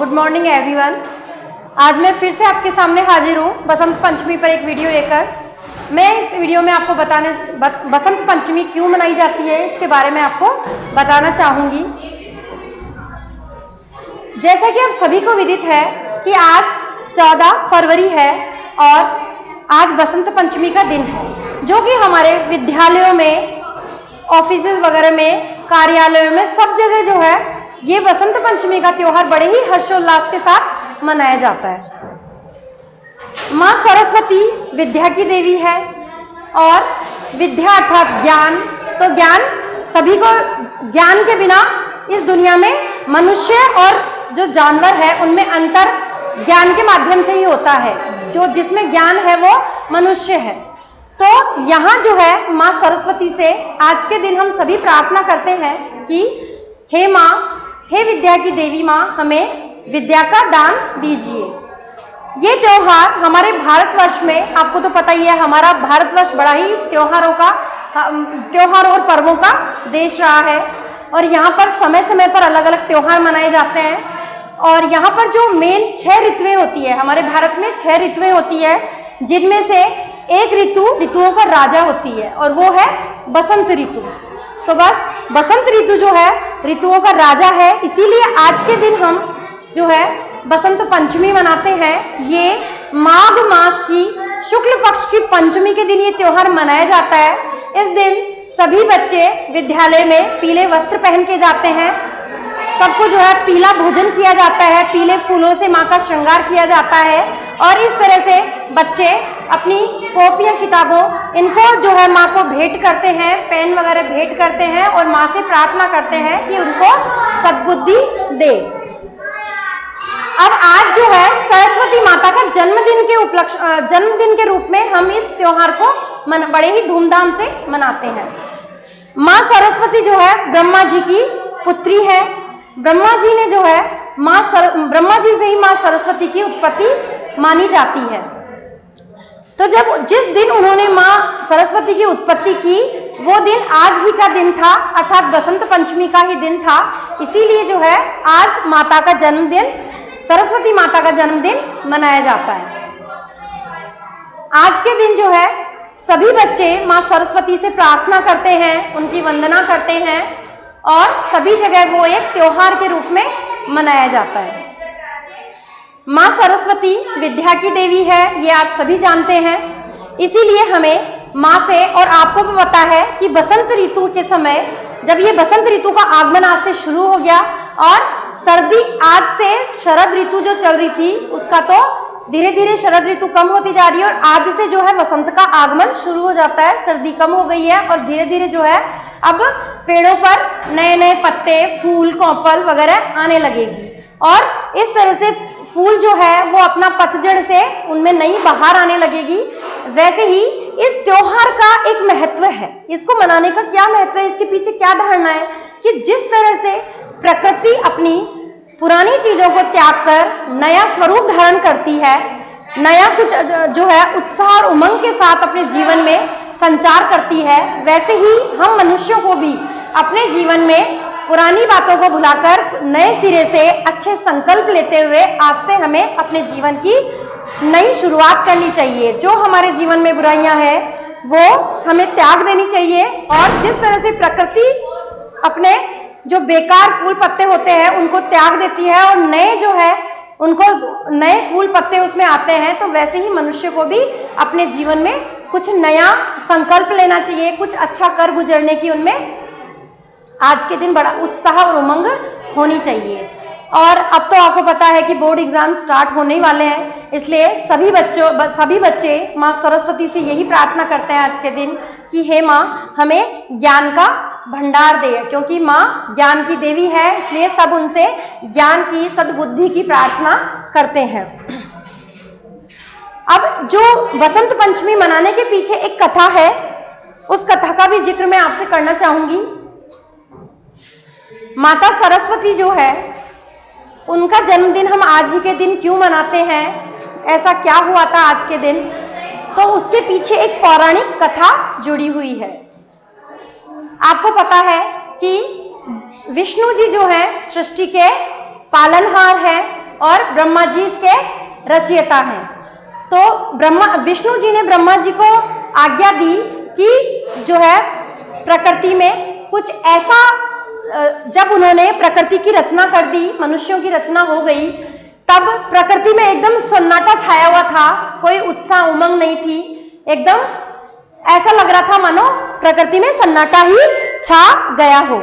Good morning everyone. आज मैं फिर से आपके सामने हाजिर हूँ बसंत पंचमी पर एक वीडियो लेकर। मैं इस वीडियो में आपको बसंत पंचमी क्यों मनाई जाती है इसके बारे में आपको बताना चाहूंगी। जैसा कि आप सभी को विदित है कि आज 14 फरवरी है और आज बसंत पंचमी का दिन है, जो कि हमारे विद्यालयों में, ऑफिस वगैरह में, कार्यालयों में सब जगह जो है ये बसंत पंचमी का त्योहार बड़े ही हर्षोल्लास के साथ मनाया जाता है। माँ सरस्वती विद्या की देवी है और विद्या अर्थात ज्ञान, तो ज्ञान सभी को, ज्ञान के बिना इस दुनिया में मनुष्य और जो जानवर है उनमें अंतर ज्ञान के माध्यम से ही होता है। जो जिसमें ज्ञान है वो मनुष्य है। तो यहाँ जो है माँ सरस्वती से आज के दिन हम सभी प्रार्थना करते हैं कि हे माँ, हे विद्या की देवी माँ, हमें विद्या का दान दीजिए। ये त्योहार हमारे भारतवर्ष में, आपको तो पता ही है, हमारा भारतवर्ष बड़ा ही त्योहार और पर्वों का देश रहा है और यहाँ पर समय समय पर अलग अलग त्योहार मनाए जाते हैं। और यहाँ पर जो मेन 6 ऋतुएं होती है, हमारे भारत में 6 ऋतुएं होती है, जिनमें से एक ऋतुओं का राजा होती है और वो है बसंत ऋतु। तो बस बसंत ऋतु जो है ऋतुओं का राजा है, इसीलिए आज के दिन हम जो है बसंत पंचमी मनाते हैं। ये माघ मास की शुक्ल पक्ष की पंचमी के दिन ये त्योहार मनाया जाता है। इस दिन सभी बच्चे विद्यालय में पीले वस्त्र पहन के जाते हैं, सबको जो है पीला भोजन किया जाता है, पीले फूलों से माँ का श्रृंगार किया जाता है और इस तरह से बच्चे अपनी कॉपियां, किताबों, इनको जो है माँ को भेंट करते हैं, पेन वगैरह भेंट करते हैं और माँ से प्रार्थना करते हैं कि उनको सद्बुद्धि दे। अब आज जो है सरस्वती माता का जन्मदिन के रूप में हम इस त्योहार को बड़े ही धूमधाम से मनाते हैं। माँ सरस्वती जो है ब्रह्मा जी की पुत्री है। ब्रह्मा जी ने जो है ब्रह्मा जी से ही माँ सरस्वती की उत्पत्ति मानी जाती है। तो जिस दिन उन्होंने माँ सरस्वती की उत्पत्ति की वो दिन आज ही का दिन था, अर्थात बसंत पंचमी का ही दिन था। इसीलिए जो है आज माता का जन्मदिन, सरस्वती माता का जन्मदिन मनाया जाता है। आज के दिन जो है सभी बच्चे माँ सरस्वती से प्रार्थना करते हैं, उनकी वंदना करते हैं और सभी जगह वो एक त्योहार के रूप में मनाया जाता है। माँ सरस्वती विद्या की देवी है, ये आप सभी जानते हैं। इसीलिए हमें माँ से, और आपको भी पता है कि बसंत ऋतु के समय, जब ये बसंत ऋतु का आगमन आज से शुरू हो गया और सर्दी, आज से शरद ऋतु जो चल रही थी उसका तो धीरे धीरे शरद ऋतु कम होती जा रही है और आज से जो है वसंत का आगमन शुरू हो जाता है। सर्दी कम हो गई है और धीरे धीरे जो है अब पेड़ों पर नए नए पत्ते, फूल, कौपल वगैरह आने लगेगी और इस तरह से फूल जो है वो अपना पतझड़ से उनमें नई बहार आने लगेगी। वैसे ही इस त्योहार का एक महत्व है। इसको मनाने का क्या महत्व है, इसके पीछे क्या धारणा है कि जिस तरह से प्रकृति अपनी पुरानी चीजों को त्याग कर नया स्वरूप धारण करती है, नया कुछ जो है उत्साह और उमंग के साथ अपने जीवन में संचार करती है, वैसे ही हम मनुष्यों को भी अपने जीवन में पुरानी बातों को भुलाकर नए सिरे से अच्छे संकल्प लेते हुए आज से हमें अपने जीवन की नई शुरुआत करनी चाहिए। जो हमारे जीवन में बुराइयां हैं वो हमें त्याग देनी चाहिए और जिस तरह से प्रकृति अपने जो बेकार फूल पत्ते होते हैं उनको त्याग देती है और नए जो है उनको नए फूल पत्ते उसमें आते हैं, तो वैसे ही मनुष्य को भी अपने जीवन में कुछ नया संकल्प लेना चाहिए, कुछ अच्छा कर गुजरने की उनमें आज के दिन बड़ा उत्साह और उमंग होनी चाहिए। और अब तो आपको पता है कि बोर्ड एग्जाम स्टार्ट होने वाले हैं, इसलिए सभी बच्चे माँ सरस्वती से यही प्रार्थना करते हैं आज के दिन कि हे माँ, हमें ज्ञान का भंडार दे, क्योंकि माँ ज्ञान की देवी है, इसलिए सब उनसे ज्ञान की, सद्बुद्धि की प्रार्थना करते हैं। अब जो बसंत पंचमी मनाने के पीछे एक कथा है, उस कथा का भी जिक्र मैं आपसे करना चाहूंगी। माता सरस्वती जो है उनका जन्मदिन हम आज ही के दिन क्यों मनाते हैं, ऐसा क्या हुआ था आज के दिन, तो उसके पीछे एक पौराणिक कथा जुड़ी हुई है। आपको पता है कि विष्णु जी जो है सृष्टि के पालनहार हैं और ब्रह्मा जी इसके रचयिता हैं। तो विष्णु जी ने ब्रह्मा जी को आज्ञा दी कि जो है प्रकृति में कुछ ऐसा, जब उन्होंने प्रकृति की रचना कर दी, मनुष्यों की रचना हो गई, तब प्रकृति में एकदम सन्नाटा छाया हुआ था, कोई उत्साह उमंग नहीं थी, एकदम ऐसा लग रहा था मानो प्रकृति में सन्नाटा ही छा गया हो।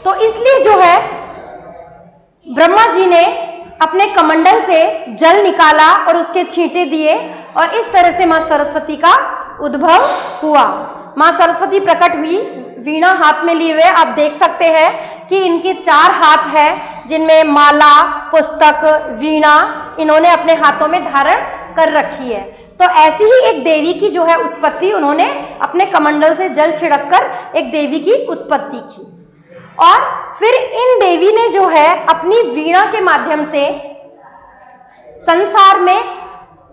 तो इसलिए जो है ब्रह्मा जी ने अपने कमंडल से जल निकाला और उसके छींटे दिए और इस तरह से मां सरस्वती का उद्भव हुआ। मां सरस्वती प्रकट हुई वीणा हाथ में लिए हुए। आप देख सकते हैं कि इनके 4 हाथ हैं जिनमें माला, पुस्तक, वीणा इन्होंने अपने हाथों में धारण कर रखी है। तो ऐसी ही एक देवी की जो है उत्पत्ति, उन्होंने अपने कमंडल से जल छिड़ककर एक देवी की उत्पत्ति की और फिर इन देवी ने जो है अपनी वीणा के माध्यम से संसार में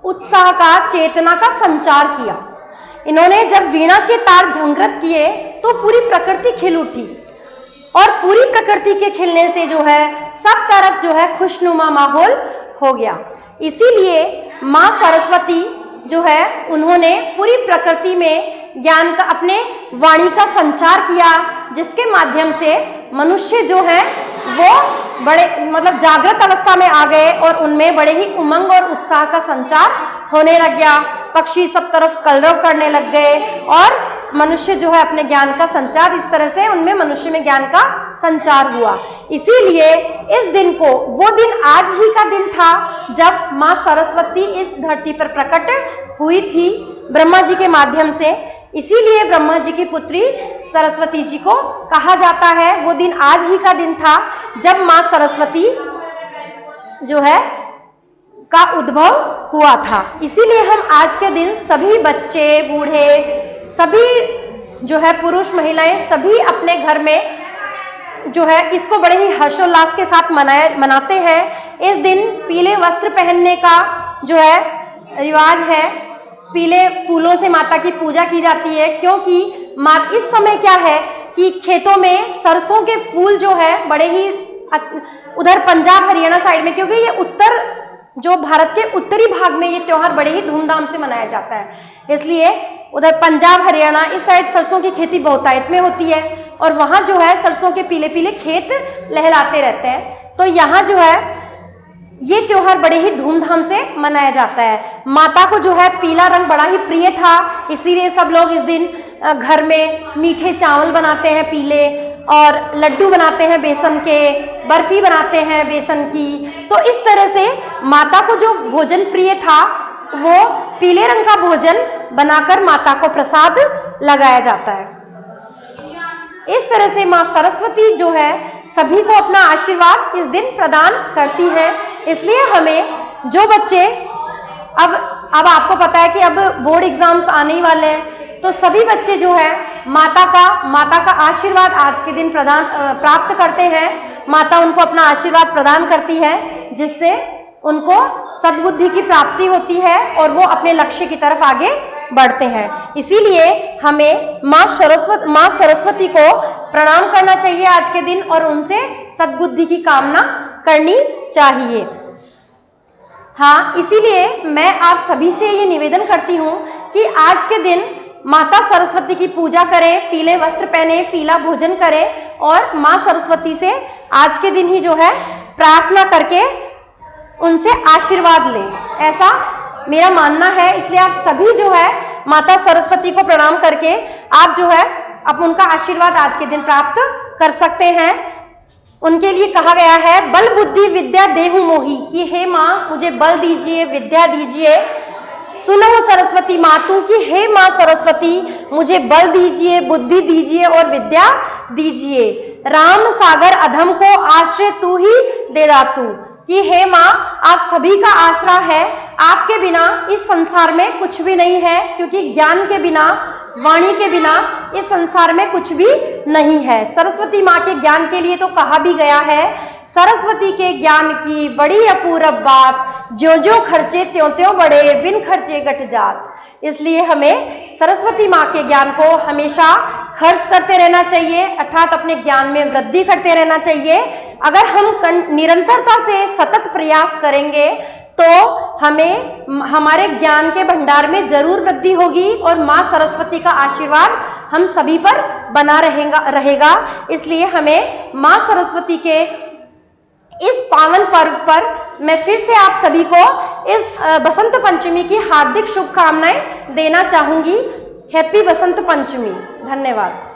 उत्साह का, चेतना का संचार किया। इन्होंने जब वीणा के तार झंकृत किए तो पूरी प्रकृति खिल उठी और पूरी प्रकृति के खिलने से जो है सब तरफ जो है खुशनुमा माहौल हो गया। इसीलिए मां सरस्वती जो है उन्होंने पूरी प्रकृति में ज्ञान का, अपने वाणी का संचार किया, जिसके माध्यम से मनुष्य जो है वो बड़े मतलब जागृत अवस्था में आ गए और उनमें बड़े ही उमंग और उत्साह का संचार होने लग गया। पक्षी सब तरफ कलरव करने लग गए और मनुष्य जो है अपने ज्ञान का संचार, इस तरह से उनमें मनुष्य में ज्ञान का संचार हुआ। इसीलिए इस दिन को, वो दिन आज ही का दिन था जब मां सरस्वती इस धरती पर प्रकट हुई थी ब्रह्मा जी के माध्यम से। इसीलिए ब्रह्मा जी की पुत्री सरस्वती जी को कहा जाता है। वो दिन आज ही का दिन था जब मां सरस्वती जो है का उद्भव हुआ था। इसीलिए हम आज के दिन सभी बच्चे, बूढ़े, सभी जो है पुरुष, महिलाएं सभी अपने घर में जो है इसको बड़े ही हर्षोल्लास के साथ मनाते हैं। इस दिन पीले वस्त्र पहनने का जो है रिवाज है। पीले फूलों से माता की पूजा की जाती है, क्योंकि इस समय क्या है कि खेतों में सरसों के फूल जो है बड़े ही, उधर पंजाब हरियाणा साइड में, क्योंकि ये उत्तर जो भारत के उत्तरी भाग में ये त्योहार बड़े ही धूमधाम से मनाया जाता है, इसलिए उधर पंजाब हरियाणा इस साइड सरसों की खेती बहुतायत में होती है और वहां जो है सरसों के पीले पीले खेत लहलाते रहते हैं। तो यहाँ जो है ये त्योहार बड़े ही धूमधाम से मनाया जाता है। माता को जो है पीला रंग बड़ा ही प्रिय था, इसीलिए सब लोग इस दिन घर में मीठे चावल बनाते हैं पीले, और लड्डू बनाते हैं बेसन के, बर्फी बनाते हैं बेसन की। तो इस तरह से माता को जो भोजन प्रिय था वो पीले रंग का भोजन बनाकर माता को प्रसाद लगाया जाता है। इस तरह से मां सरस्वती जो है सभी को अपना आशीर्वाद इस दिन प्रदान करती है। इसलिए हमें जो बच्चे, अब आपको पता है कि अब बोर्ड एग्जाम्स आने ही वाले हैं, तो सभी बच्चे जो है माता का आशीर्वाद आज के दिन प्राप्त करते हैं। माता उनको अपना आशीर्वाद प्रदान करती है, जिससे उनको सद्बुद्धि की प्राप्ति होती है और वो अपने लक्ष्य की तरफ आगे बढ़ते हैं। इसीलिए हमें मां सरस्वती को प्रणाम करना चाहिए आज के दिन और उनसे सद्बुद्धि की कामना करनी चाहिए। हाँ, इसीलिए मैं आप सभी से ये निवेदन करती हूँ कि आज के दिन माता सरस्वती की पूजा करें, पीले वस्त्र पहने, पीला भोजन करें और मां सरस्वती से आज के दिन ही जो है प्रार्थना करके उनसे आशीर्वाद लें, ऐसा मेरा मानना है। इसलिए आप सभी जो है माता सरस्वती को प्रणाम करके आप जो है अब उनका आशीर्वाद आज के दिन प्राप्त कर सकते हैं। उनके लिए कहा गया है, बल बुद्धि विद्या देहु मोही, कि हे माँ मुझे बल दीजिए, विद्या दीजिए। सुनो सरस्वती मातु की हे माँ सरस्वती मुझे बल दीजिए, बुद्धि दीजिए और विद्या दीजिए। राम सागर अधम को आश्रय तू ही दे दातू, कि हे माँ आप सभी का आसरा है, आपके बिना इस संसार में कुछ भी नहीं है, क्योंकि ज्ञान के बिना, वाणी के बिना इस संसार में कुछ भी नहीं है। सरस्वती माँ के ज्ञान के लिए तो कहा भी गया है, सरस्वती के ज्ञान की बड़ी अपूरब बात, ज्यों ज्यों खर्चे त्यों त्यों बड़े, बिन खर्चे घट जात। इसलिए हमें सरस्वती माँ के ज्ञान को हमेशा खर्च करते रहना चाहिए, अर्थात अपने ज्ञान में वृद्धि करते रहना चाहिए। अगर हम निरंतरता से सतत प्रयास करेंगे तो हमें हमारे ज्ञान के भंडार में जरूर वृद्धि होगी और माँ सरस्वती का आशीर्वाद हम सभी पर बना रहेगा। इसलिए हमें माँ सरस्वती के इस पावन पर्व पर मैं फिर से आप सभी को इस बसंत पंचमी की हार्दिक शुभकामनाएं देना चाहूंगी। हैप्पी बसंत पंचमी। धन्यवाद।